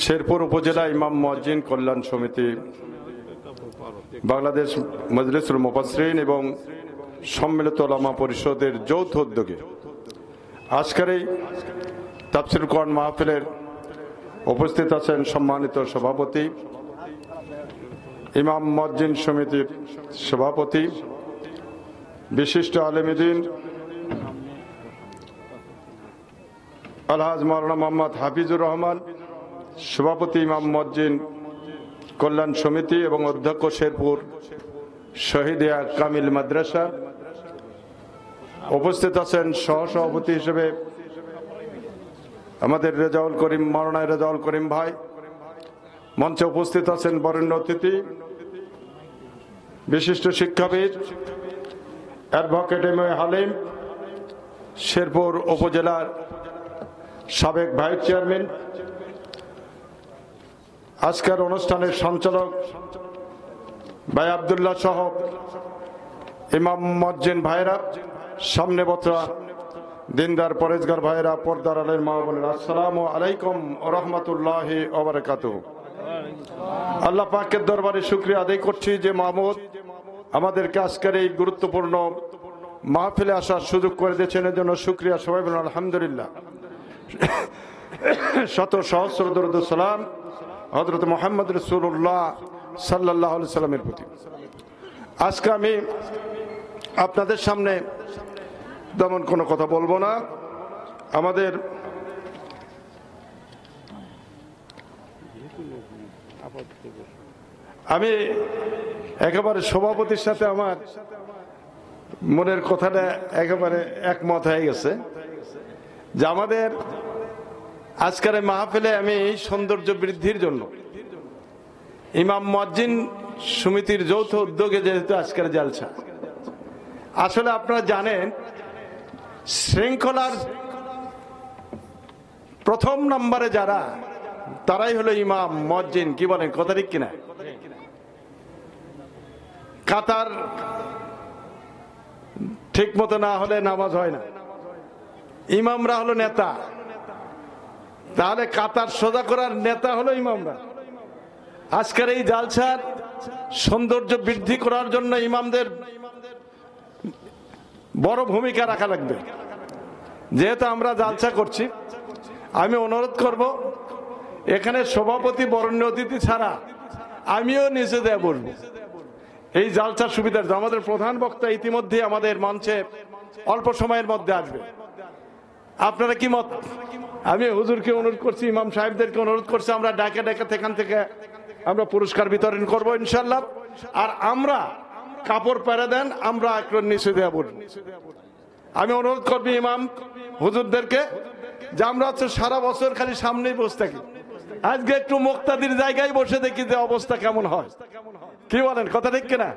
শেরপুর উপজেলা ইমাম মুয়াজ্জিন কল্যাণ সমিতি, বাংলাদেশ মজলিসুল মুফাসসিরিন এবং সম্মিলিত উলামা পরিষদের যৌথ উদ্যোগে আজকের এই তাফসীর কোরআন মাহফিলের উপস্থিত আছেন সম্মানিত সভাপতি, ইমাম মুয়াজ্জিন সমিতির সভাপতি, বিশিষ্ট আলেমে দ্বীন আলহাজ মাওলানা মোহাম্মদ হাফিজুর রহমান, সভাপতি ইমাম মুয়াজ্জিন কল্যাণ সমিতি এবং অধ্যক্ষ শেরপুর শহীদিয়া কামিল মাদ্রাসা। উপস্থিত আছেন সহসভাপতি হিসেবে আমাদের রেজাউল করিম, মাওলানা রেজাউল করিম ভাই। মঞ্চে উপস্থিত আছেন বরেণ্য অতিথি, বিশিষ্ট শিক্ষাবিদ advocate M A Halim, Sherpur উপজেলার সাবেক ভাইস চেয়ারম্যান। আজকের অনুষ্ঠানের সঞ্চালক ভাই আব্দুল্লাহ সহ ইমাম মুয়াজ্জিন ভাইরা, সামনে বসা দিনদার পরেজগার ভাইরা, পর্দার আলের মা বোনেরা, আসসালামু আলাইকুম ওয়া রাহমাতুল্লাহি ওয়া বারাকাতুহু। আল্লাহ পাকের দরবারে শুকরিয়া আদায় করছি যে মাহমুদ আমাদেরকে আজকের এই গুরুত্বপূর্ণ মাহফিলে আসার সুযোগ করে দিয়েছেন, এর জন্য শুকরিয়া। সবাই বলুন আলহামদুলিল্লাহ। শত সহস্র দরুদ ও সালাম হযরত মুহাম্মদ রাসূলুল্লাহ সাল্লাল্লাহু আলাইহি সাল্লামের প্রতি। আজকে আমি আপনাদের সামনে তেমন কোনো কথা বলবো না। আমি একেবারে সভাপতির সাথে আমার মনের কথাটা একেবারে একমত হয়ে গেছে যে আমাদের আজকের মাহফিলে আমি সৌন্দর্য বৃদ্ধির জন্য ইমাম মুয়াজ্জিন সমিতির যৌথ উদ্যোগে যেহেতু আজকের জালসা, আসলে আপনারা জানেন শৃঙ্খলার প্রথম নম্বরে যারা, তারাই হলো ইমাম মুয়াজ্জিন। কি বলেন, কথা ঠিক কিনা? কাতার ঠিক মতো না হলে নামাজ হয় না। ইমামরা হলো নেতা, তাহলে কাতার সোজা করার নেতা হলো ইমামরা। আজকের এই জালসার সৌন্দর্য বৃদ্ধি করার জন্য ইমামদের বড় ভূমিকা রাখা লাগবে। যেহেতু আমরা জালসা করছি, আমি অনুরোধ করব এখানে সভাপতি বরেণ্য অতিথি ছাড়া আমিও নিচে দেয়া বলবো এই জালসার সুবিধার। আমাদের প্রধান বক্তা ইতিমধ্যে আমাদের মঞ্চে অল্প সময়ের মধ্যে আসবে। আপনারা কি মত? আমি হুজুরকে অনুরোধ করছি, ইমাম সাহেবদেরকে অনুরোধ করছি, আমরা ডাকে ডাকে এখান থেকে আমরা পুরস্কার বিতরণ করবো ইনশাল্লাহ। আর আমরা কাপড় পেরে দেন, আমরা একটু নিচে দেয়া বলবো। আমি অনুরোধ করবি ইমাম হুজুরদেরকে যে আমরা হচ্ছে সারা বছর খালি সামনেই বসে থাকি, আজকে একটু মুক্তাদির জায়গায় বসে দেখি যে অবস্থা কেমন হয়। কি বলেন, কথা ঠিক কিনা?